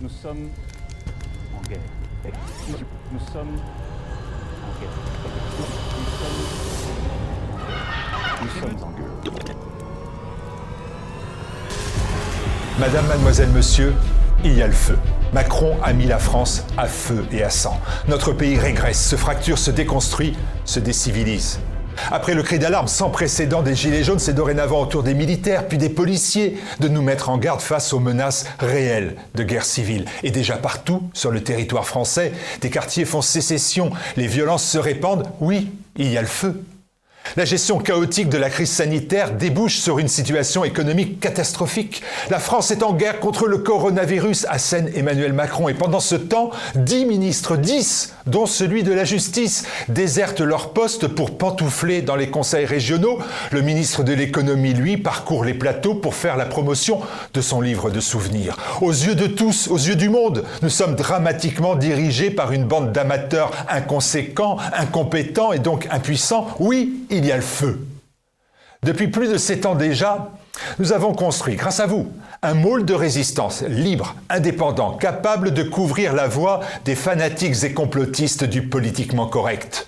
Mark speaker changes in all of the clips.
Speaker 1: Nous sommes en guerre. Nous sommes en guerre. Nous sommes en guerre.
Speaker 2: Madame, mademoiselle, monsieur, il y a le feu. Macron a mis la France à feu et à sang. Notre pays régresse, se fracture, se déconstruit, se décivilise. Après le cri d'alarme sans précédent des Gilets jaunes, c'est dorénavant au tour des militaires, puis des policiers, de nous mettre en garde face aux menaces réelles de guerre civile. Et déjà partout, sur le territoire français, des quartiers font sécession, les violences se répandent, oui, il y a le feu. La gestion chaotique de la crise sanitaire débouche sur une situation économique catastrophique. La France est en guerre contre le coronavirus, assène Emmanuel Macron. Et pendant ce temps, 10 ministres, 10, dont celui de la Justice, désertent leur poste pour pantoufler dans les conseils régionaux. Le ministre de l'économie, lui, parcourt les plateaux pour faire la promotion de son livre de souvenirs. Aux yeux de tous, aux yeux du monde, nous sommes dramatiquement dirigés par une bande d'amateurs inconséquents, incompétents et donc impuissants. Oui, il y a le feu. Depuis plus de 7 ans déjà, nous avons construit, grâce à vous, un môle de résistance libre, indépendant, capable de couvrir la voie des fanatiques et complotistes du politiquement correct.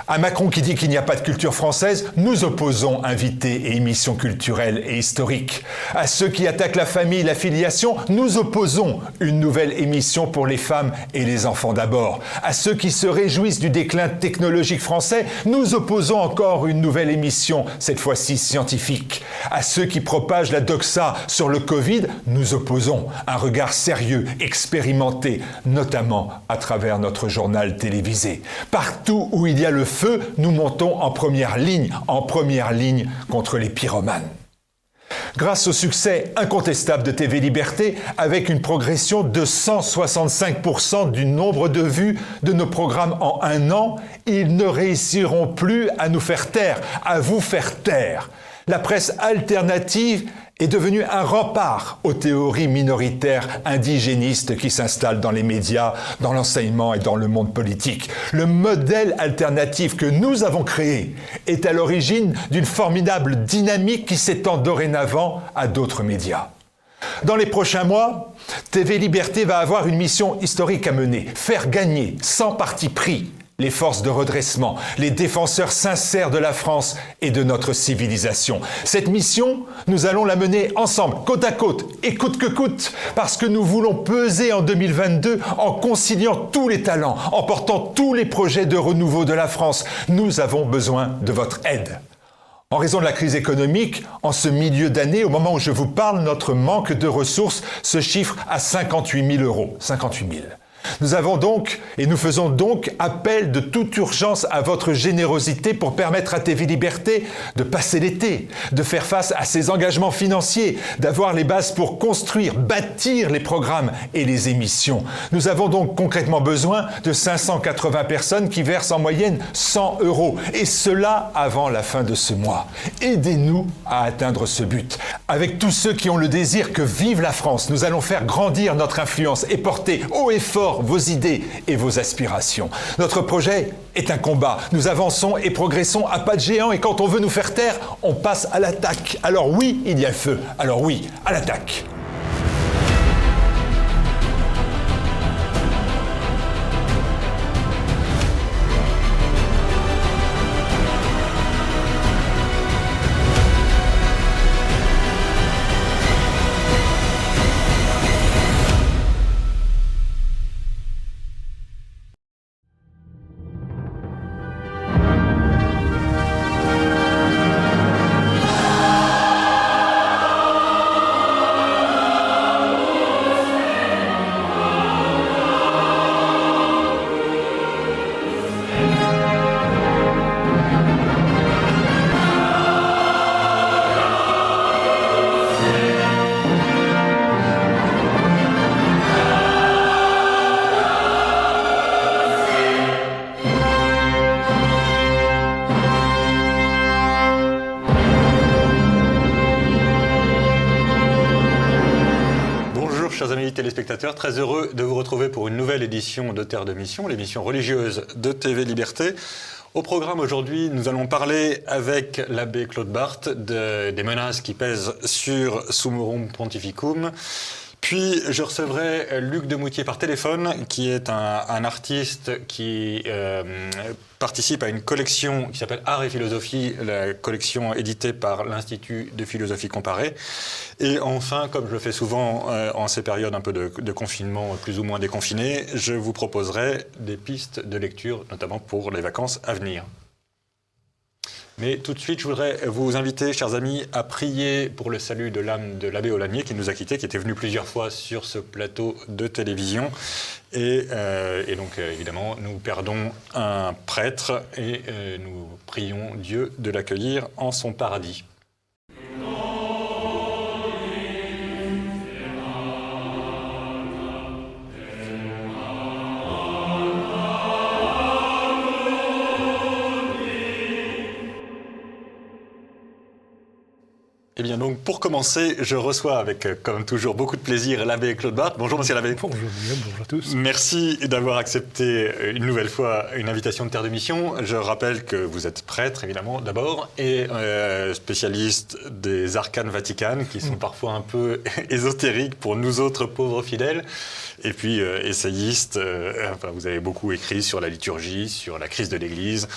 Speaker 2: À Macron qui dit qu'il n'y a pas de culture française, nous opposons invités et émissions culturelles et historiques. À ceux qui attaquent la famille, la filiation, nous opposons une nouvelle émission pour les femmes et les enfants d'abord. À ceux qui se réjouissent du déclin technologique français, nous opposons encore une nouvelle émission, cette fois-ci scientifique. À ceux qui propagent la doxa sur le Covid, nous opposons un regard sérieux, expérimenté, notamment à travers notre journal télévisé. Partout où il y a le feu, nous montons en première ligne contre les pyromanes. Grâce au succès incontestable de TV Liberté, avec une progression de 165% du nombre de vues de nos programmes en un an, ils ne réussiront plus à nous faire taire, à vous faire taire. La presse alternative est devenue un rempart aux théories minoritaires indigénistes qui s'installent dans les médias, dans l'enseignement et dans le monde politique. Le modèle alternatif que nous avons créé est à l'origine d'une formidable dynamique qui s'étend dorénavant à d'autres médias. Dans les prochains mois, TV Liberté va avoir une mission historique à mener, faire gagner, sans parti pris, les forces de redressement, les défenseurs sincères de la France et de notre civilisation. Cette mission, nous allons la mener ensemble, côte à côte, et coûte que coûte, parce que nous voulons peser en 2022 en conciliant tous les talents, en portant tous les projets de renouveau de la France. Nous avons besoin de votre aide. En raison de la crise économique, en ce milieu d'année, au moment où je vous parle, notre manque de ressources se chiffre à 58 000 euros. 58 000. Nous avons donc, et nous faisons donc, appel de toute urgence à votre générosité pour permettre à TV Liberté de passer l'été, de faire face à ses engagements financiers, d'avoir les bases pour construire, bâtir les programmes et les émissions. Nous avons donc concrètement besoin de 580 personnes qui versent en moyenne 100 euros, et cela avant la fin de ce mois. Aidez-nous à atteindre ce but. Avec tous ceux qui ont le désir que vive la France, nous allons faire grandir notre influence et porter haut et fort vos idées et vos aspirations. Notre projet est un combat. Nous avançons et progressons à pas de géant et quand on veut nous faire taire, on passe à l'attaque. Alors oui, il y a le feu. Alors oui, à l'attaque.
Speaker 3: chers amis téléspectateurs, très heureux de vous retrouver pour une nouvelle édition de Terre de Mission, l'émission religieuse de TV Liberté. Au programme aujourd'hui, nous allons parler avec l'abbé Claude Barthes des menaces qui pèsent sur Summorum Pontificum. Puis je recevrai Luc Demoutier par téléphone, qui est un artiste qui participe à une collection qui s'appelle Art et Philosophie, la collection éditée par l'Institut de Philosophie Comparée. Et enfin, comme je le fais souvent en ces périodes un peu de confinement plus ou moins déconfinées, je vous proposerai des pistes de lecture, notamment pour les vacances à venir. Mais tout de suite, je voudrais vous inviter, chers amis, à prier pour le salut de l'âme de l'abbé Aulagnier qui nous a quittés, qui était venu plusieurs fois sur ce plateau de télévision. Et donc, évidemment, nous perdons un prêtre et nous prions Dieu de l'accueillir en son paradis. Eh bien donc, pour commencer, je reçois avec, comme toujours, beaucoup de plaisir l'abbé Claude Barthes. Bonjour monsieur l'abbé.
Speaker 4: Bonjour Guillaume, bonjour à tous.
Speaker 3: Merci d'avoir accepté une nouvelle fois une invitation de Terre de Mission. Je rappelle que vous êtes prêtre, évidemment, d'abord, et spécialiste des arcanes vaticanes, qui sont parfois un peu ésotériques pour nous autres pauvres fidèles. Et puis essayiste, vous avez beaucoup écrit sur la liturgie, sur la crise de l'Église,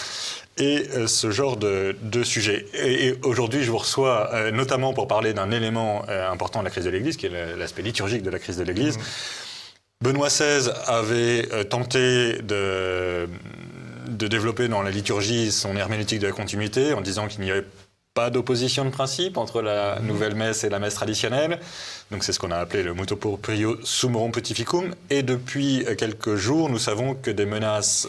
Speaker 3: et ce genre de sujet. Et aujourd'hui, je vous reçois notamment pour parler d'un élément important de la crise de l'Église, qui est l'aspect liturgique de la crise de l'Église. Benoît XVI avait tenté de développer dans la liturgie son herméneutique de la continuité, en disant qu'il n'y avait pas d'opposition de principe entre la nouvelle messe et la messe traditionnelle. Donc c'est ce qu'on a appelé le motu proprio summorum pontificum. Et depuis quelques jours, nous savons que des menaces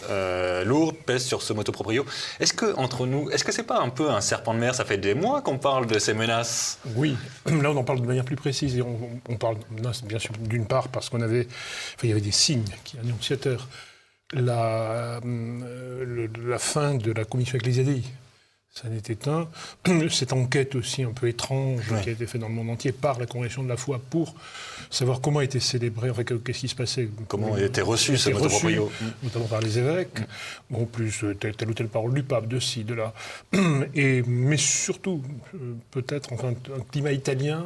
Speaker 3: lourdes pèsent sur ce motu proprio. Est-ce que entre nous, est-ce que c'est pas un peu un serpent de mer? Ça fait des mois qu'on parle de ces menaces.
Speaker 4: Oui, là on en parle de manière plus précise. Et on parle de menaces, bien sûr, d'une part parce il y avait des signes qui annonciateurs la fin de la commission ecclésiastique. Ça en était un. Cette enquête aussi un peu étrange qui a été faite dans le monde entier par la Congrégation de la foi pour savoir comment a été célébré, enfin, qu'est-ce qui se passait.
Speaker 3: Comment a été reçu ce motu proprio.
Speaker 4: Notamment par les évêques, en plus telle ou telle parole du pape, de ci, de là. Mais surtout, peut-être, enfin, un climat italien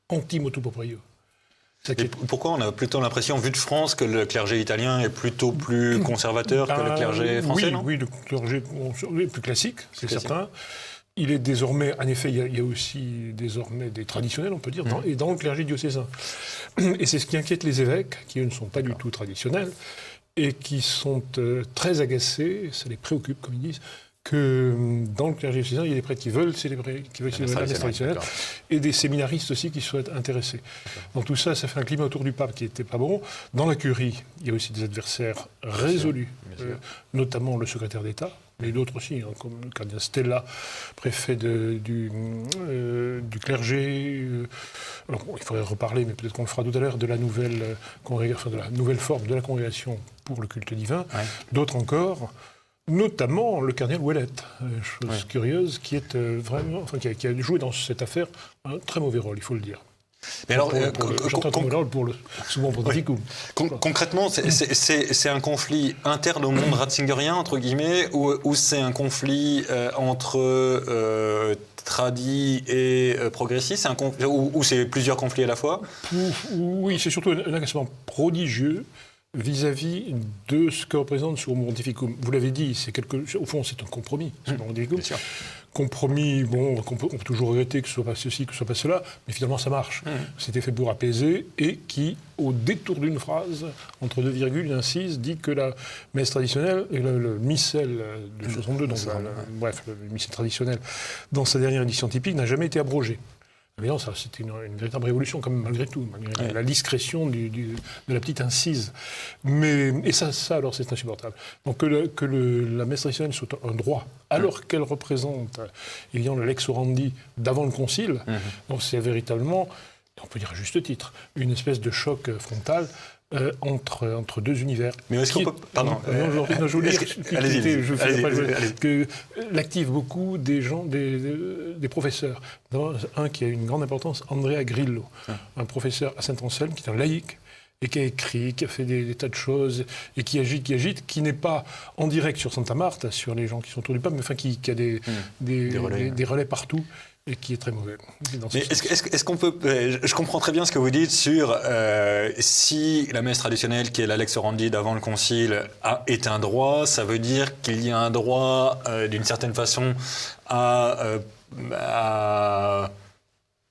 Speaker 4: anti-motu proprio.
Speaker 3: Et pourquoi on a plutôt l'impression, vu de France, que le clergé italien est plutôt plus conservateur que le clergé français, non ?
Speaker 4: Oui, le clergé est plus classique, c'est certain. Il est désormais, en effet, il y a aussi désormais des traditionnels, on peut dire, et dans le clergé diocésain. Et c'est ce qui inquiète les évêques, qui ne sont pas du tout traditionnels, et qui sont très agacés, ça les préoccupe, comme ils disent, que dans le clergé diocésain, il y a des prêtres qui veulent célébrer la messe traditionnelle, et des séminaristes aussi qui souhaitent intéresser. Dans tout ça, ça fait un climat autour du pape qui n'était pas bon. Dans la curie, il y a aussi des adversaires résolus, notamment le secrétaire d'État, mais d'autres aussi, comme le cardinal Stella, préfet du clergé. Alors, il faudrait reparler, mais peut-être qu'on le fera tout à l'heure, de la nouvelle congrégation, de la nouvelle forme de la congrégation pour le culte divin. Ouais. D'autres encore. Notamment le cardinal Ouellette, chose curieuse, qui est vraiment, qui a joué dans cette affaire un très mauvais rôle, il faut le dire.
Speaker 3: Mais alors,
Speaker 4: pour le souvent pontificum.
Speaker 3: Concrètement, c'est un conflit interne au monde ratzingerien, entre guillemets, ou c'est un conflit entre tradis et progressistes, ou c'est plusieurs conflits à la fois?
Speaker 4: Oui, c'est surtout un agacement prodigieux vis-à-vis de ce que représente ce pontificum. Vous l'avez dit, au fond, c'est un compromis, ce pontificum. Compromis, on peut toujours regretter que ce soit pas ceci, que ce soit pas cela, mais finalement, ça marche. C'était fait pour apaiser, et qui, au détour d'une phrase, entre deux virgules, une incise, dit que la messe traditionnelle, et le missel de 62, donc le missel traditionnel, dans sa dernière édition typique, n'a jamais été abrogé. Évidemment, ça, c'était une véritable révolution, quand même, malgré tout, malgré la discrétion de la petite incise. Et ça, alors, c'est insupportable. Donc, que la messe traditionnelle soit un droit, alors qu'elle représente, évidemment, le lex orandi d'avant le concile, donc c'est véritablement, on peut dire à juste titre, une espèce de choc frontal entre deux univers. Mais est-ce qu'on peut... Pardon. Je voulais dire que l'active beaucoup des gens, des professeurs. Un qui a une grande importance, Andrea Grillo, un professeur à Saint-Anselme, qui est un laïc, et qui a écrit, qui a fait des tas de choses, et qui agite, qui n'est pas en direct sur Santa Martha, sur les gens qui sont autour du pape, mais enfin qui a des relais partout, et qui est très mauvais.
Speaker 3: Mais est-ce qu'on peut... Je comprends très bien ce que vous dites sur si la messe traditionnelle, qui est la lex orandi d'avant le concile, est un droit, ça veut dire qu'il y a un droit, d'une certaine façon, à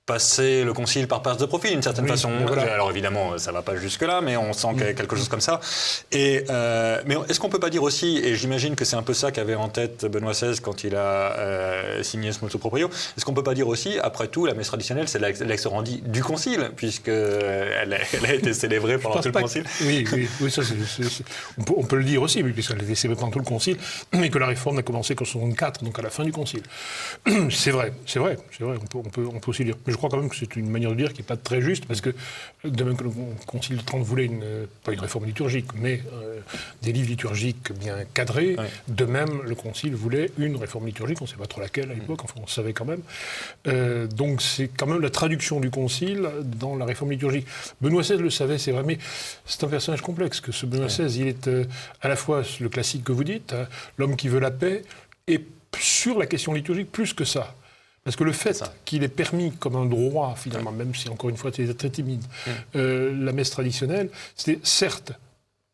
Speaker 3: passer le concile par passe de profit, d'une certaine façon. Voilà. Alors évidemment, ça ne va pas jusque-là, mais on sent qu'il y a quelque chose comme ça. Mais est-ce qu'on ne peut pas dire aussi, et j'imagine que c'est un peu ça qu'avait en tête Benoît XVI quand il a signé ce motu proprio, est-ce qu'on ne peut pas dire aussi, après tout, la messe traditionnelle, c'est l'ex orandi du concile, puisqu'elle a été célébrée pendant tout le concile?
Speaker 4: Oui, ça, on peut le dire aussi, puisqu'elle a été célébrée pendant tout le concile, mais que la réforme n'a commencé qu'en 64, donc à la fin du concile. C'est vrai, on peut aussi dire. Mais je crois quand même que c'est une manière de dire qui n'est pas très juste, parce que de même que le Concile de Trente voulait pas une réforme liturgique, mais des livres liturgiques bien cadrés, de même le Concile voulait une réforme liturgique, on ne sait pas trop laquelle à l'époque, enfin on savait quand même. Donc c'est quand même la traduction du Concile dans la réforme liturgique. Benoît XVI le savait, c'est vrai, mais c'est un personnage complexe, que ce Benoît XVI, il est à la fois le classique que vous dites, l'homme qui veut la paix, et sur la question liturgique plus que ça. Parce que le fait qu'il ait permis comme un droit, finalement, même si encore une fois c'est très timide, la messe traditionnelle, c'était certes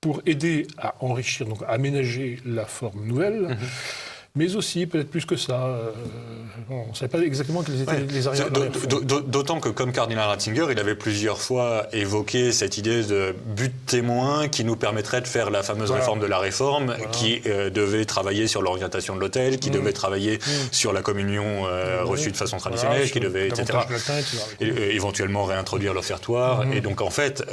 Speaker 4: pour aider à enrichir, donc à aménager la forme nouvelle, mais aussi, peut-être plus que ça, on ne savait pas exactement quels étaient les arrières.
Speaker 3: D'autant que, comme cardinal Ratzinger, il avait plusieurs fois évoqué cette idée de but témoin qui nous permettrait de faire la fameuse réforme de la réforme, qui devait travailler sur l'orientation de l'autel, qui devait travailler sur la communion reçue de façon traditionnelle, qui devait, etc. Et éventuellement réintroduire l'offertoire. Et donc, en fait,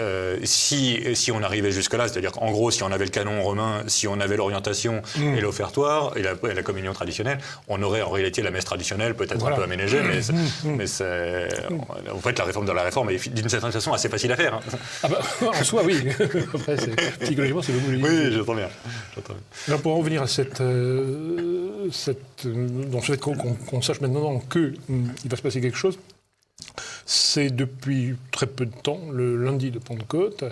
Speaker 3: si on arrivait jusque-là, c'est-à-dire qu'en gros, si on avait le canon romain, si on avait l'orientation et l'offertoire, et la communion traditionnelle, on aurait en réalité la messe traditionnelle, peut-être un peu aménagée, mais c'est, en fait, la réforme de la réforme est d'une certaine façon assez facile à faire.
Speaker 4: Ah bah, en soi, oui. Après, psychologiquement, c'est beaucoup.
Speaker 3: Oui, j'entends bien.
Speaker 4: Alors, pour en revenir à donc, qu'on sache maintenant qu'il va se passer quelque chose, c'est depuis très peu de temps, le lundi de Pentecôte,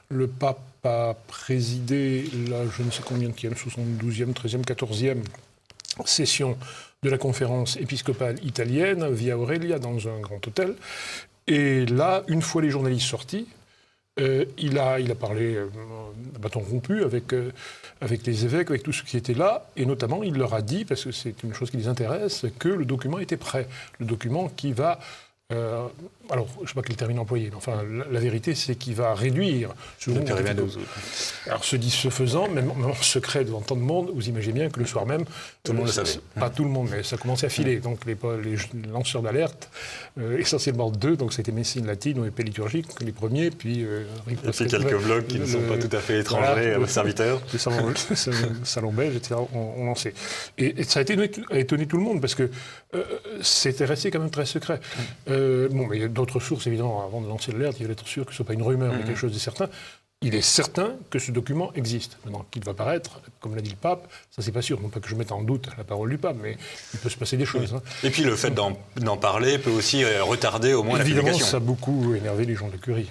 Speaker 4: le pape a présidé la je ne sais combien de 72e, 13e, 14e session de la conférence épiscopale italienne, Via Aurelia, dans un grand hôtel. Et là, une fois les journalistes sortis, il a parlé à bâton rompu avec les évêques, avec tout ce qui était là, et notamment il leur a dit, parce que c'est une chose qui les intéresse, que le document était prêt. Le document qui va... alors, je ne sais pas quel terme employé, mais enfin, la vérité, c'est qu'il va réduire... Alors, ce faisant, même en secret devant tant de monde, vous imaginez bien que le soir même...
Speaker 3: Tout le monde le savait.
Speaker 4: Pas tout le monde, mais ça commençait à filer. Donc, les lanceurs d'alerte, essentiellement deux, donc c'était Messine Latine et Liturgique, les premiers, puis...
Speaker 3: et puis quelques blogs qui ne sont pas tout à fait étrangers à vos serviteurs.
Speaker 4: Le salon belge, etc., on lançait. Et ça a étonné tout le monde, parce que c'était resté quand même très secret. Mais il y a d'autres sources, évidemment, avant de lancer l'alerte, il fallait être sûr que ce ne soit pas une rumeur, mais quelque chose de certain. Il est certain que ce document existe. Maintenant, qu'il va paraître, comme l'a dit le pape, ça c'est pas sûr. Non pas que je mette en doute la parole du pape, mais il peut se passer des choses.
Speaker 3: Et puis le fait d'en parler peut aussi retarder au moins la publication.
Speaker 4: Évidemment, ça a beaucoup énervé les gens de Curie.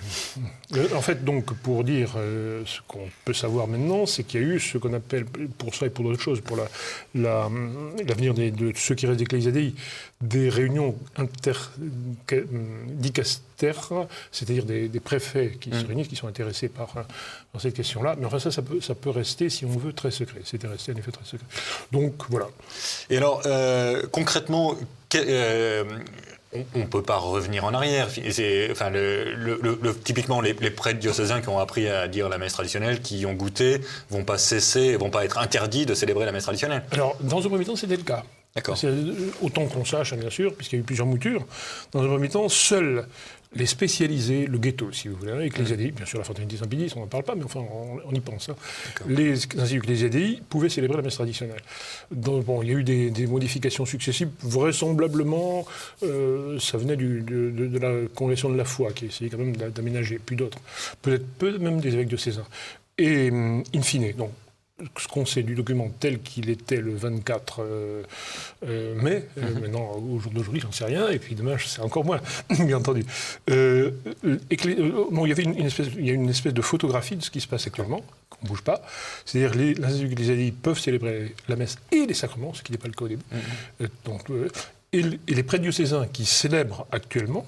Speaker 4: En fait, donc, pour dire ce qu'on peut savoir maintenant, c'est qu'il y a eu ce qu'on appelle, pour ça et pour d'autres choses, pour l'avenir de ceux qui restent d'Ecclésiadei, des réunions dicastères, c'est-à-dire des préfets qui se réunissent, qui sont intéressés par cette question-là. Mais enfin, ça peut rester, si on veut, très secret. C'était resté en effet très secret. Donc, voilà.
Speaker 3: Et alors, concrètement, on ne peut pas revenir en arrière. Enfin, typiquement, les prêtres diocésains qui ont appris à dire la messe traditionnelle, qui y ont goûté, vont pas cesser, vont pas être interdits de célébrer la messe traditionnelle.
Speaker 4: Alors, dans un premier temps, c'était le cas.
Speaker 3: D'accord.
Speaker 4: Autant qu'on sache, bien sûr, puisqu'il y a eu plusieurs moutures. Dans un premier temps, seuls les spécialisés, le ghetto, si vous voulez, ecclésiadei, bien sûr la fraternité Saint-Pédis, on n'en parle pas, mais enfin, on y pense. Les instituts ecclésiadei pouvaient célébrer la messe traditionnelle. Donc, il y a eu des modifications successives. Vraisemblablement, ça venait de la Congrégation de la foi, qui essayait quand même d'aménager, puis d'autres. Peut-être même des évêques diocésains. Et, in fine, donc, ce qu'on sait du document tel qu'il était le 24 mai, maintenant, au jour d'aujourd'hui, j'en sais rien, et puis demain, je sais encore moins, bien entendu. Il y a une espèce de photographie de ce qui se passe actuellement, qu'on ne bouge pas. C'est-à-dire les ecclésiadei peuvent célébrer la messe et les sacrements, ce qui n'est pas le cas au début. et les prêtres diocésains qui célèbrent actuellement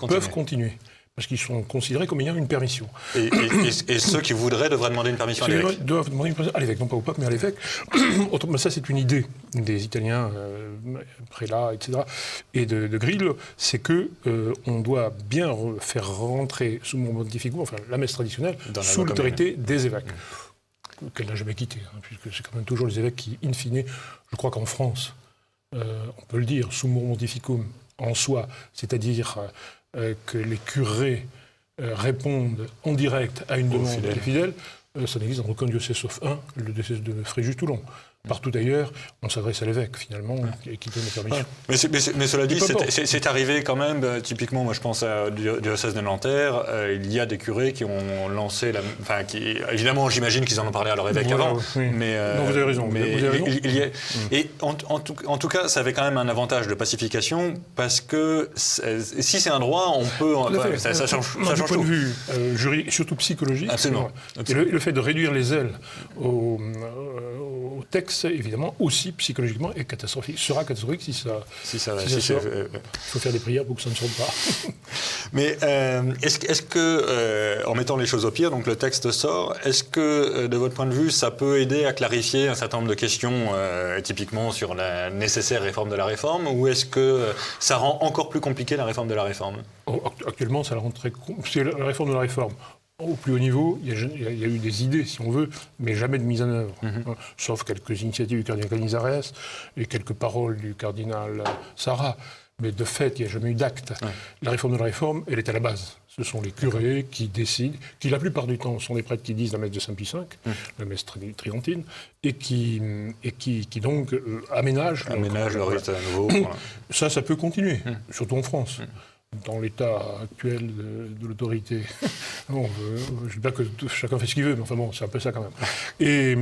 Speaker 4: peuvent continuer. Parce qu'ils sont considérés comme ayant une permission.
Speaker 3: Et ceux qui voudraient devraient demander une permission à l'évêque.
Speaker 4: Doivent demander une permission à l'évêque, non pas au pape, mais à l'évêque. Mais ça, c'est une idée des Italiens, prélats, etc., et de Grillo, c'est qu'on doit bien faire rentrer sous mon pontificum, enfin la messe traditionnelle, sous l'autorité des évêques. Qu'elle n'a jamais quitté, puisque c'est quand même toujours les évêques qui, in fine, je crois qu'en France, on peut le dire, sous mon pontificum en soi, c'est-à-dire que les curés répondent en direct à une demande des fidèles, ça n'existe dans aucun diocèse sauf un, le diocèse de Fréjus-Toulon. Partout ailleurs, on s'adresse à l'évêque, finalement, qui donne la permission.
Speaker 3: Mais cela dit, c'est arrivé quand même, typiquement, moi je pense au diocèse de Nanterre, il y a des curés qui ont lancé, évidemment j'imagine qu'ils en ont parlé à leur évêque avant,
Speaker 4: oui.
Speaker 3: mais...
Speaker 4: non, vous avez raison.
Speaker 3: Et en tout cas, ça avait quand même un avantage de pacification, parce que si c'est un droit, on peut... Ça change tout.
Speaker 4: Du point de vue juridique, surtout psychologique.
Speaker 3: Absolument.
Speaker 4: Et le fait de réduire les ailes au texte, évidemment, aussi psychologiquement, est catastrophique. Sera catastrophique si ça sort. Il faut faire des prières pour que ça ne sorte pas.
Speaker 3: Mais est-ce que, en mettant les choses au pire, donc le texte sort, est-ce que, de votre point de vue, ça peut aider à clarifier un certain nombre de questions, typiquement sur la nécessaire réforme de la réforme, ou est-ce que ça rend encore plus compliqué la réforme de la réforme ?
Speaker 4: Actuellement, ça la rend très compliqué. La réforme de la réforme, au plus haut niveau, il y a eu des idées, si on veut, mais jamais de mise en œuvre. Sauf quelques initiatives du cardinal Canizares et quelques paroles du cardinal Sarah. Mais de fait, il n'y a jamais eu d'acte. La réforme de la réforme, elle est à la base. Ce sont les curés qui décident, qui la plupart du temps sont les prêtres qui disent la messe de Saint Pie V, la messe tridentine, et qui donc aménagent
Speaker 3: leur rite à nouveau.
Speaker 4: Ça peut continuer, surtout en France. Dans l'état actuel de l'autorité. Je ne dis pas que chacun fait ce qu'il veut, mais enfin bon, c'est un peu ça quand même. Et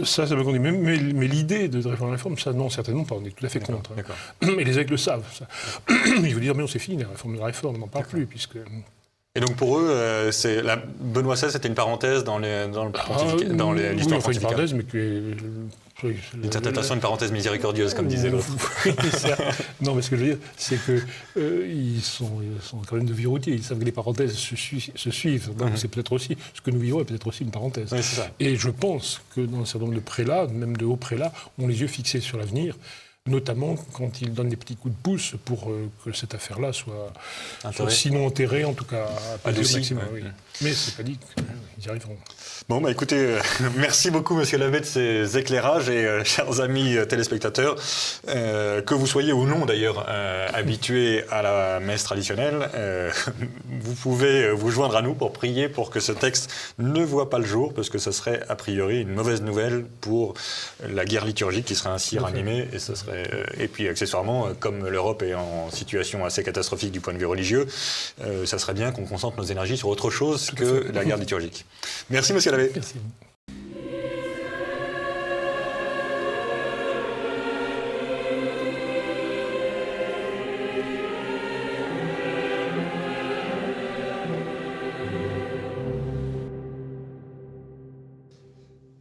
Speaker 4: ça peut continuer. Mais l'idée de réforme de la réforme, ça non, certainement pas, on est tout à fait contre. Et les évêques le savent. Ça. Ils vont dire, mais non, c'est fini, la réforme de la réforme, on n'en parle plus, puisque...
Speaker 3: Et donc pour eux, Benoît XVI, c'était une parenthèse dans l'histoire pontificale.
Speaker 4: Une parenthèse, mais que...
Speaker 3: D'une certaine façon, une parenthèse miséricordieuse, comme disait l'autre.
Speaker 4: Non, mais ce que je veux dire, c'est qu'ils sont quand même de vieux routiers. Ils savent que les parenthèses se suivent. Donc c'est peut-être aussi, ce que nous vivons est peut-être aussi une parenthèse.
Speaker 3: Oui, c'est ça.
Speaker 4: Et je pense que dans un certain nombre de prélats, même de hauts prélats, ont les yeux fixés sur l'avenir, notamment quand ils donnent des petits coups de pouce pour que cette affaire-là soit sinon enterrée, en tout cas à maximum. Oui. Mais c'est pas dit qu'ils y arriveront.
Speaker 3: Bon, écoutez, merci beaucoup, Monsieur Labbé, de ces éclairages et chers amis téléspectateurs, que vous soyez ou non d'ailleurs habitués à la messe traditionnelle, vous pouvez vous joindre à nous pour prier pour que ce texte ne voit pas le jour, parce que ce serait a priori une mauvaise nouvelle pour la guerre liturgique qui serait ainsi ranimée, et puis accessoirement, comme l'Europe est en situation assez catastrophique du point de vue religieux, ça serait bien qu'on concentre nos énergies sur autre chose que la guerre liturgique. Merci, Monsieur Labbé.
Speaker 4: Merci.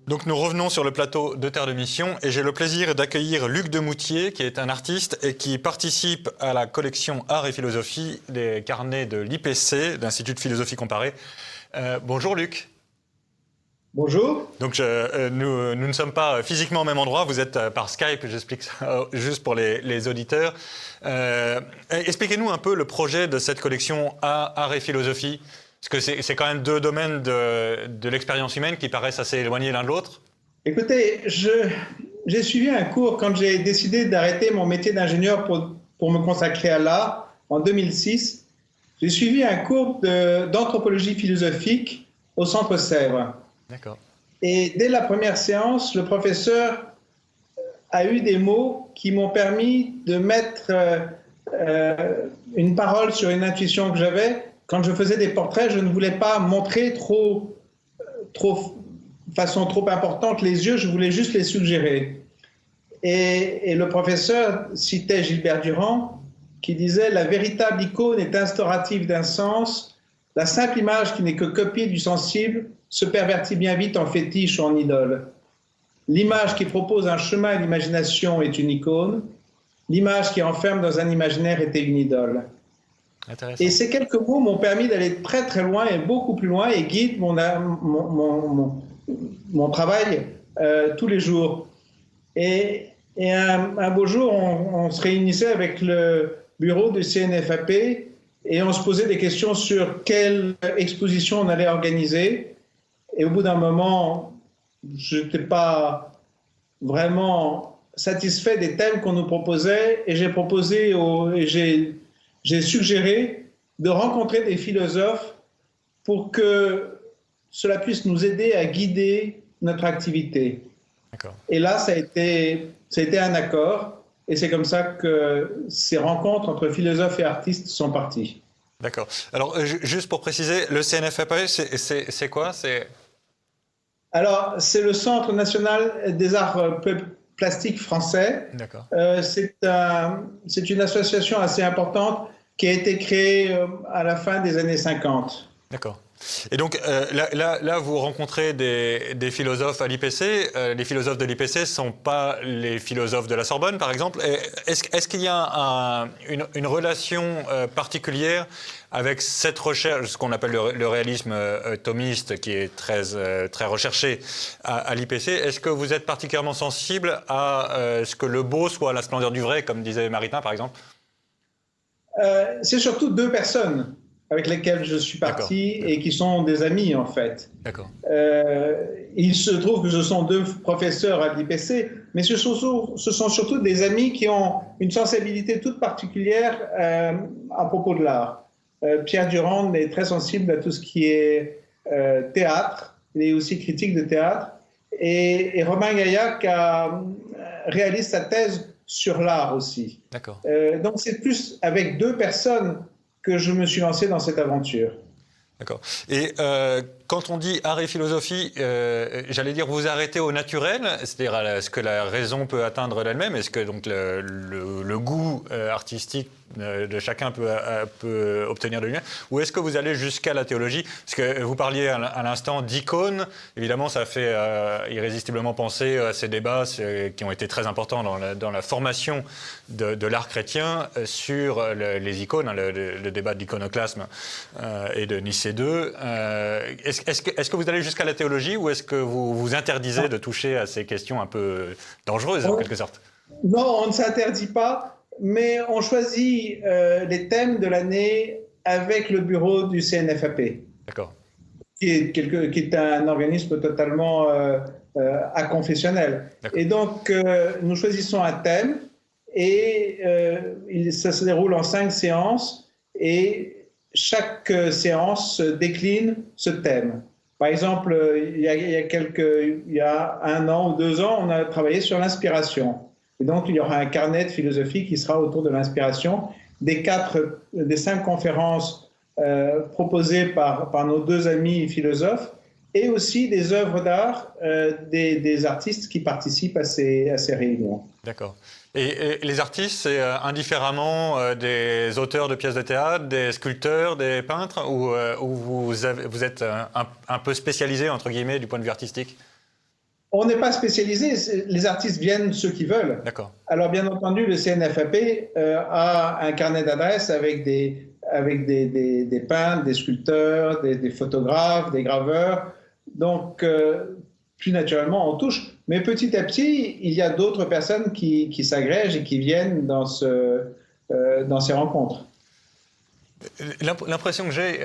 Speaker 3: Donc nous revenons sur le plateau de Terre de Mission et j'ai le plaisir d'accueillir Luc Demoutier, qui est un artiste et qui participe à la collection Art et Philosophie des carnets de l'IPC, l'Institut de Philosophie Comparée. Bonjour Luc.
Speaker 5: Bonjour.
Speaker 3: Donc nous ne sommes pas physiquement au même endroit, vous êtes par Skype, j'explique ça juste pour les auditeurs. Expliquez-nous un peu le projet de cette collection Art et Philosophie. Parce que c'est quand même deux domaines de l'expérience humaine qui paraissent assez éloignés l'un de l'autre.
Speaker 5: Écoutez, j'ai suivi un cours quand j'ai décidé d'arrêter mon métier d'ingénieur pour me consacrer à l'art en 2006. J'ai suivi un cours d'anthropologie philosophique au Centre Sèvres.
Speaker 3: D'accord.
Speaker 5: Et dès la première séance, le professeur a eu des mots qui m'ont permis de mettre une parole sur une intuition que j'avais. Quand je faisais des portraits, je ne voulais pas montrer façon trop importante les yeux, je voulais juste les suggérer. Et le professeur citait Gilbert Durand, qui disait « La véritable icône est instaurative d'un sens, la simple image qui n'est que copie du sensible se pervertit bien vite en fétiche ou en idole. L'image qui propose un chemin à l'imagination est une icône, l'image qui enferme dans un imaginaire était une idole.
Speaker 3: Intéressant.
Speaker 5: Et ces quelques mots m'ont permis d'aller très très loin et beaucoup plus loin et guident mon travail tous les jours. Et un beau jour, on se réunissait avec le bureau du CNFAP et on se posait des questions sur quelle exposition on allait organiser. Et au bout d'un moment, je n'étais pas vraiment satisfait des thèmes qu'on nous proposait et j'ai suggéré de rencontrer des philosophes pour que cela puisse nous aider à guider notre activité.
Speaker 3: D'accord.
Speaker 5: Et là, ça a été un accord, et c'est comme ça que ces rencontres entre philosophes et artistes sont parties.
Speaker 3: D'accord. Alors, juste pour préciser, le CNFAP, c'est quoi?
Speaker 5: Alors, c'est le Centre national des arts plastiques français.
Speaker 3: D'accord.
Speaker 5: C'est une association assez importante qui a été créée à la fin des années 50.
Speaker 3: D'accord. Et donc là, vous rencontrez des philosophes à l'IPC. Les philosophes de l'IPC ne sont pas les philosophes de la Sorbonne, par exemple. Est-ce qu'il y a une relation particulière avec cette recherche, ce qu'on appelle le réalisme thomiste, qui est très recherché à l'IPC? Est-ce que vous êtes particulièrement sensible à ce que le beau soit la splendeur du vrai, comme disait Maritain, par exemple?
Speaker 5: C'est surtout deux personnes avec lesquelles je suis parti et qui sont des amis, en fait.
Speaker 3: D'accord.
Speaker 5: Il se trouve que ce sont deux professeurs à l'IPC, mais ce sont surtout des amis qui ont une sensibilité toute particulière à propos de l'art. Pierre Durand est très sensible à tout ce qui est théâtre, il est aussi critique de théâtre, et Romain Gaillac réalise sa thèse sur l'art aussi.
Speaker 3: D'accord.
Speaker 5: Donc c'est plus avec deux personnes que je me suis lancé dans cette aventure.
Speaker 3: D'accord. Et quand on dit art et philosophie, j'allais dire, vous arrêtez au naturel, c'est-à-dire à ce que la raison peut atteindre d'elle-même. Est-ce que donc le goût artistique de chacun peut obtenir de lui-même, ou est-ce que vous allez jusqu'à la théologie? Parce que vous parliez à l'instant d'icônes. Évidemment, ça fait irrésistiblement penser à ces débats qui ont été très importants dans la formation de l'art chrétien sur les icônes, hein, le débat de l'iconoclasme et de Nicée II. Est-ce que vous allez jusqu'à la théologie, ou est-ce que vous vous interdisez de toucher à ces questions un peu dangereuses, en quelque sorte?
Speaker 5: Non, on ne s'interdit pas, mais on choisit les thèmes de l'année avec le bureau du CNFAP.
Speaker 3: D'accord.
Speaker 5: Qui est un organisme totalement aconfessionnel. Et donc, nous choisissons un thème, et ça se déroule en 5 séances, et chaque séance décline ce thème. Par exemple, il y a 1 an ou 2 ans, on a travaillé sur l'inspiration. Et donc, il y aura un carnet de philosophie qui sera autour de l'inspiration. Des 5 conférences proposées par nos 2 amis philosophes, et aussi des œuvres d'art des artistes qui participent à ces réunions. D'accord.
Speaker 3: Et les artistes, c'est indifféremment des auteurs de pièces de théâtre, des sculpteurs, des peintres, ou vous êtes un peu spécialisé, entre guillemets, du point de vue artistique?
Speaker 5: On n'est pas spécialisé, les artistes viennent ceux qui veulent.
Speaker 3: D'accord.
Speaker 5: Alors bien entendu, le CNFAP a un carnet d'adresses avec des peintres, des sculpteurs, des photographes, des graveurs. Donc, plus naturellement, on touche. Mais petit à petit, il y a d'autres personnes qui s'agrègent et qui viennent dans ces rencontres.
Speaker 3: L'impression que j'ai...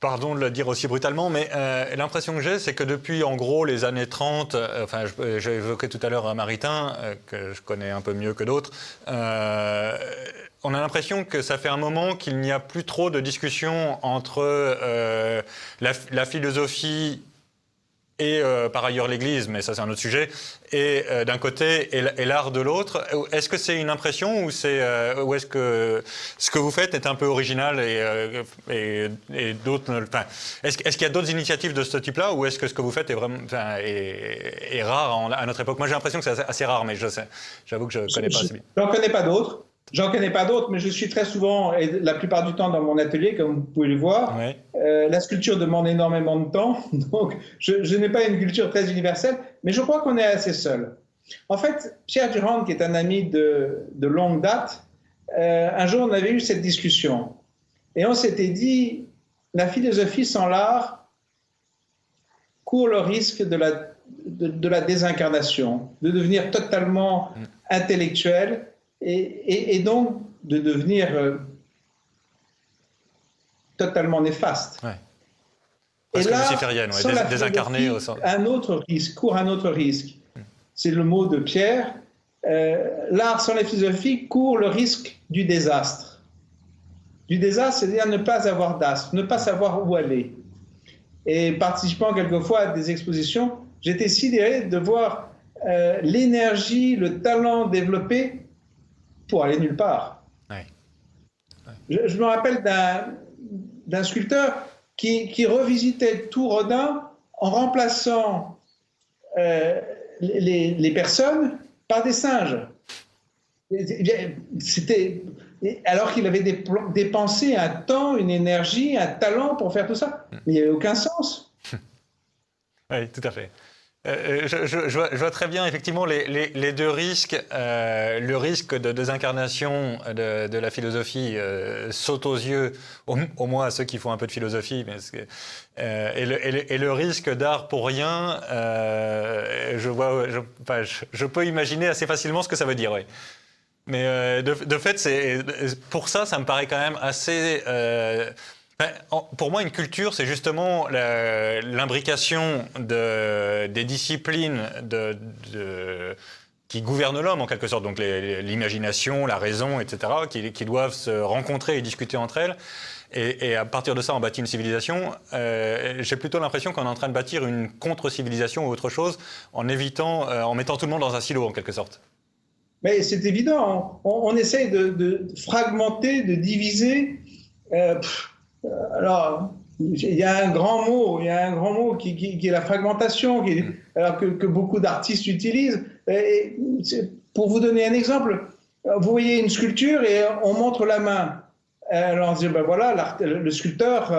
Speaker 3: Pardon de le dire aussi brutalement, mais l'impression que j'ai, c'est que depuis, en gros, les années 30, j'ai évoqué tout à l'heure Maritain, que je connais un peu mieux que d'autres, on a l'impression que ça fait un moment qu'il n'y a plus trop de discussion entre la philosophie et par ailleurs l'Église, mais ça c'est un autre sujet, et d'un côté et l'art de l'autre. Est-ce que c'est une impression, ou est-ce que ce que vous faites est un peu original et d'autres... Est-ce qu'il y a d'autres initiatives de ce type-là, ou est-ce que ce que vous faites est vraiment est rare à notre époque? Moi j'ai l'impression que c'est assez rare, mais j'avoue que je ne connais pas assez bien.
Speaker 5: J'en connais pas d'autres. J'en connais pas d'autres, mais je suis très souvent, et la plupart du temps dans mon atelier, comme vous pouvez le voir.
Speaker 3: Ouais.
Speaker 5: La sculpture demande énormément de temps, donc je n'ai pas une culture très universelle, mais je crois qu'on est assez seul. En fait, Pierre Durand, qui est un ami de longue date, un jour on avait eu cette discussion et on s'était dit, la philosophie sans l'art court le risque de la désincarnation, de devenir totalement intellectuel et donc de devenir totalement néfaste.
Speaker 3: Ouais.
Speaker 5: Et
Speaker 3: Presque
Speaker 5: là,
Speaker 3: luciférienne,
Speaker 5: sans la
Speaker 3: désincarnée au
Speaker 5: philosophie,
Speaker 3: sens.
Speaker 5: court un autre risque. C'est le mot de Pierre. L'art sans la philosophie court le risque du désastre. Du désastre, c'est-à-dire ne pas avoir d'astre, ne pas savoir où aller. Et participant quelquefois à des expositions, j'étais sidéré de voir l'énergie, le talent développé pour aller nulle part.
Speaker 3: Ouais.
Speaker 5: Je me rappelle d'un sculpteur qui revisitait tout Rodin en remplaçant les personnes par des singes. Alors qu'il avait dépensé un temps, une énergie, un talent pour faire tout ça. Mais il n'y avait aucun sens.
Speaker 3: Oui, tout à fait. Je vois très bien effectivement les deux risques. Le risque de désincarnation de la philosophie saute aux yeux, au moins à ceux qui font un peu de philosophie, et le risque d'art pour rien, je peux imaginer assez facilement ce que ça veut dire, oui. Mais de fait, pour ça me paraît quand même assez... pour moi, une culture, c'est justement l'imbrication des disciplines qui gouvernent l'homme, en quelque sorte. Donc l'imagination, la raison, etc., qui doivent se rencontrer et discuter entre elles. Et à partir de ça, on bâtit une civilisation. J'ai plutôt l'impression qu'on est en train de bâtir une contre-civilisation ou autre chose, en mettant tout le monde dans un silo, en quelque sorte.
Speaker 5: Mais c'est évident. On essaye de fragmenter, de diviser. Alors, il y a un grand mot qui est la fragmentation, alors que beaucoup d'artistes utilisent. Et pour vous donner un exemple, vous voyez une sculpture et on montre la main. Alors on se dit, ben voilà, le sculpteur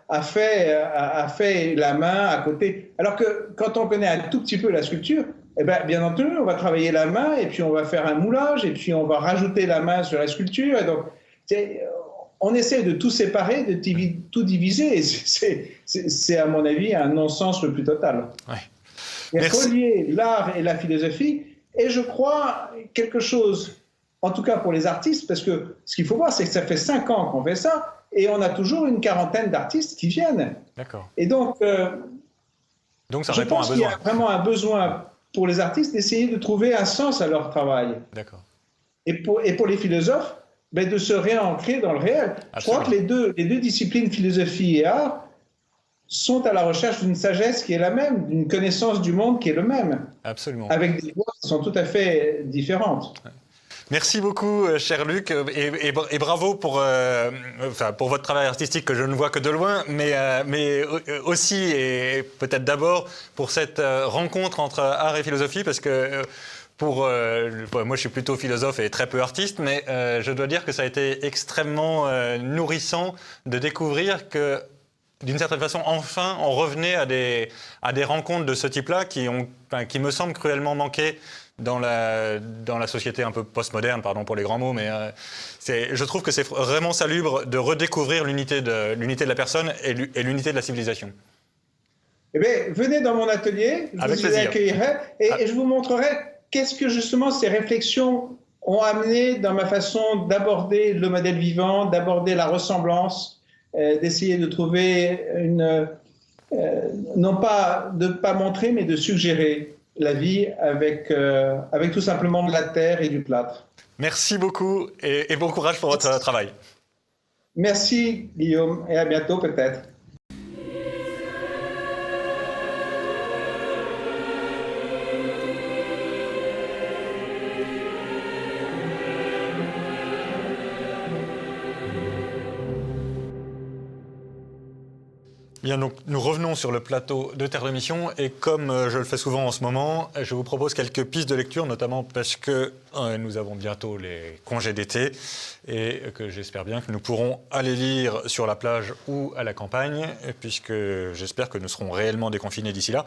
Speaker 5: a fait la main à côté. Alors que quand on connaît un tout petit peu la sculpture, eh ben, bien entendu, on va travailler la main et puis on va faire un moulage et puis on va rajouter la main sur la sculpture. Et donc, on essaie de tout séparer, de tout diviser, et c'est à mon avis un non-sens le plus total.
Speaker 3: Ouais.
Speaker 5: Il faut lier l'art et la philosophie, et je crois quelque chose, en tout cas pour les artistes, parce que ce qu'il faut voir, c'est que ça fait 5 ans qu'on fait ça, et on a toujours une quarantaine d'artistes qui viennent.
Speaker 3: D'accord.
Speaker 5: Et donc
Speaker 3: ça
Speaker 5: je
Speaker 3: répond à un
Speaker 5: pense qu'il y
Speaker 3: besoin.
Speaker 5: a vraiment un besoin pour les artistes d'essayer de trouver un sens à leur travail.
Speaker 3: D'accord.
Speaker 5: Et pour les philosophes, de se réancrer dans le réel.
Speaker 3: Absolument.
Speaker 5: Je crois que les deux disciplines, philosophie et art, sont à la recherche d'une sagesse qui est la même, d'une connaissance du monde qui est le même.
Speaker 3: Absolument.
Speaker 5: Avec des voies qui sont tout à fait différentes.
Speaker 3: Ouais. Merci beaucoup, cher Luc, et bravo pour votre travail artistique que je ne vois que de loin, mais aussi et peut-être d'abord pour cette rencontre entre art et philosophie, parce que moi, je suis plutôt philosophe et très peu artiste, mais je dois dire que ça a été extrêmement nourrissant de découvrir que, d'une certaine façon, enfin, on revenait à des rencontres de ce type-là qui me semblent cruellement manquer dans la société un peu postmoderne, pardon pour les grands mots, mais je trouve que c'est vraiment salubre de redécouvrir l'unité de la personne et l'unité de la civilisation.
Speaker 5: Eh bien, venez dans mon atelier, je
Speaker 3: Avec
Speaker 5: vous y
Speaker 3: plaisir.
Speaker 5: accueillerai et je vous montrerai qu'est-ce que justement ces réflexions ont amené dans ma façon d'aborder le modèle vivant, d'aborder la ressemblance, d'essayer de trouver non pas de ne pas montrer, mais de suggérer la vie avec tout simplement de la terre et du plâtre.
Speaker 3: Merci beaucoup et bon courage pour votre travail.
Speaker 5: Merci Guillaume et à bientôt peut-être.
Speaker 3: Bien, donc, nous revenons sur le plateau de Terre de Mission et comme je le fais souvent en ce moment, je vous propose quelques pistes de lecture, notamment parce que nous avons bientôt les congés d'été et que j'espère bien que nous pourrons aller lire sur la plage ou à la campagne, puisque j'espère que nous serons réellement déconfinés d'ici là.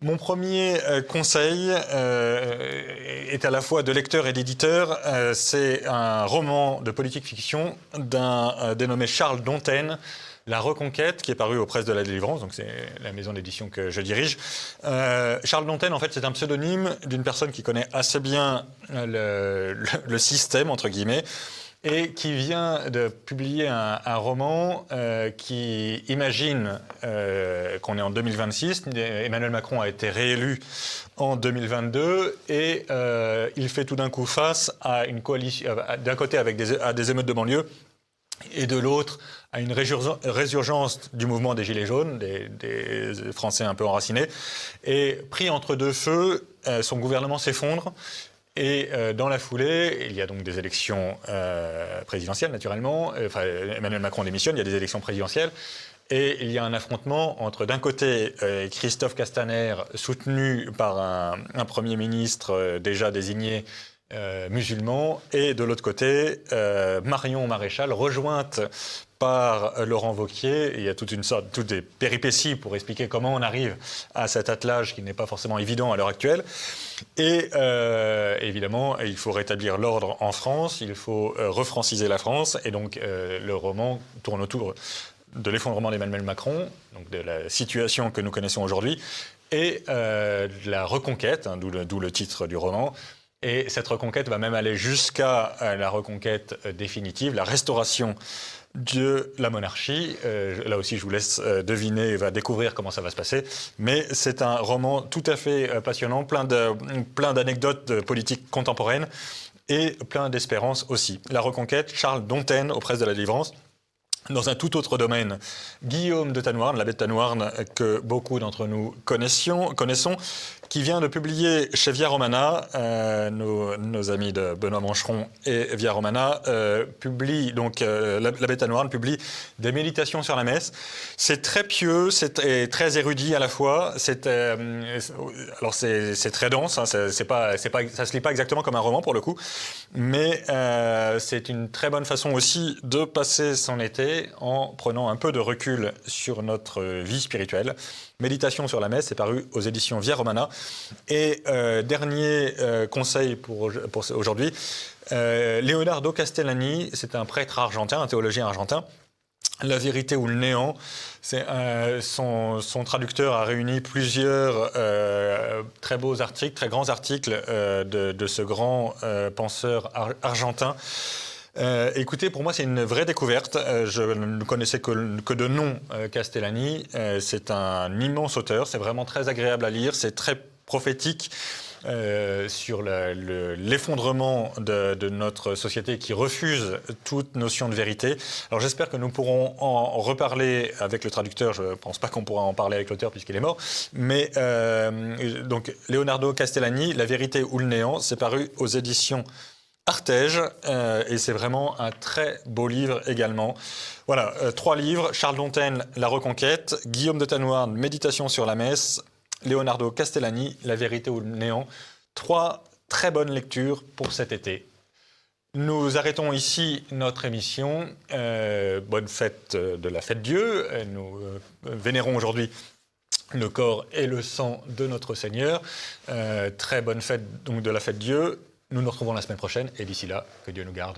Speaker 3: Mon premier conseil est à la fois de lecteur et d'éditeur. C'est un roman de politique fiction d'un dénommé Charles Dontaine, La Reconquête, qui est paru aux Presses de la Délivrance, donc c'est la maison d'édition que je dirige. Charles Dontaine, en fait, c'est un pseudonyme d'une personne qui connaît assez bien le système, entre guillemets, et qui vient de publier un roman qui imagine qu'on est en 2026. Emmanuel Macron a été réélu en 2022 et il fait tout d'un coup face à une coalition, d'un côté à des émeutes de banlieue et de l'autre à une résurgence du mouvement des Gilets jaunes, des Français un peu enracinés. Et pris entre deux feux, son gouvernement s'effondre. Et dans la foulée, il y a donc des élections présidentielles, naturellement. Enfin, Emmanuel Macron démissionne, il y a des élections présidentielles. Et il y a un affrontement entre, d'un côté, Christophe Castaner, soutenu par un Premier ministre déjà désigné musulman, et de l'autre côté, Marion Maréchal, rejointe par Laurent Wauquiez. Il y a toutes des péripéties pour expliquer comment on arrive à cet attelage qui n'est pas forcément évident à l'heure actuelle. Et évidemment, il faut rétablir l'ordre en France, il faut refranciser la France. Et donc, le roman tourne autour de l'effondrement d'Emmanuel Macron, donc de la situation que nous connaissons aujourd'hui, et de la reconquête, hein, d'où le titre du roman. Et cette reconquête va même aller jusqu'à la reconquête définitive, la restauration de la monarchie. Là aussi, je vous laisse deviner et découvrir comment ça va se passer. Mais c'est un roman tout à fait passionnant, plein d'anecdotes de politique contemporaine et plein d'espérance aussi. La reconquête, Charles Dontaine, aux Presses de la Délivrance. Dans un tout autre domaine, Guillaume de Tanoirne, l'abbé de Tanoirne, que beaucoup d'entre nous connaissons, qui vient de publier chez Via Romana, nos amis de Benoît Mancheron et Via Romana, publie, donc l'abbé de Tanoirne publie des méditations sur la messe. C'est très pieux, c'est très érudit à la fois. Alors c'est très dense, hein, ça se lit pas exactement comme un roman pour le coup, mais c'est une très bonne façon aussi de passer son été en prenant un peu de recul sur notre vie spirituelle. Méditation sur la messe, c'est paru aux éditions Via Romana. Et dernier conseil pour aujourd'hui, Leonardo Castellani, c'est un prêtre argentin, un théologien argentin. La vérité ou le néant, son traducteur a réuni plusieurs très beaux articles, très grands articles de ce grand penseur argentin. Écoutez, pour moi, c'est une vraie découverte. Je ne connaissais que de nom Castellani. C'est un immense auteur. C'est vraiment très agréable à lire. C'est très prophétique sur l'effondrement de notre société qui refuse toute notion de vérité. Alors j'espère que nous pourrons en reparler avec le traducteur. Je ne pense pas qu'on pourra en parler avec l'auteur puisqu'il est mort. Mais donc Leonardo Castellani, La vérité ou le néant, c'est paru aux éditions Artege, et c'est vraiment un très beau livre également. Voilà, 3 livres, Charles Dontaine, La Reconquête, Guillaume de Tanoirne, Méditation sur la messe, Leonardo Castellani, La vérité ou le néant. 3 très bonnes lectures pour cet été. Nous arrêtons ici notre émission. Bonne fête de la fête Dieu. Nous vénérons aujourd'hui le corps et le sang de notre Seigneur. Très bonne fête donc de la fête Dieu. Nous nous retrouvons la semaine prochaine et d'ici là, que Dieu nous garde.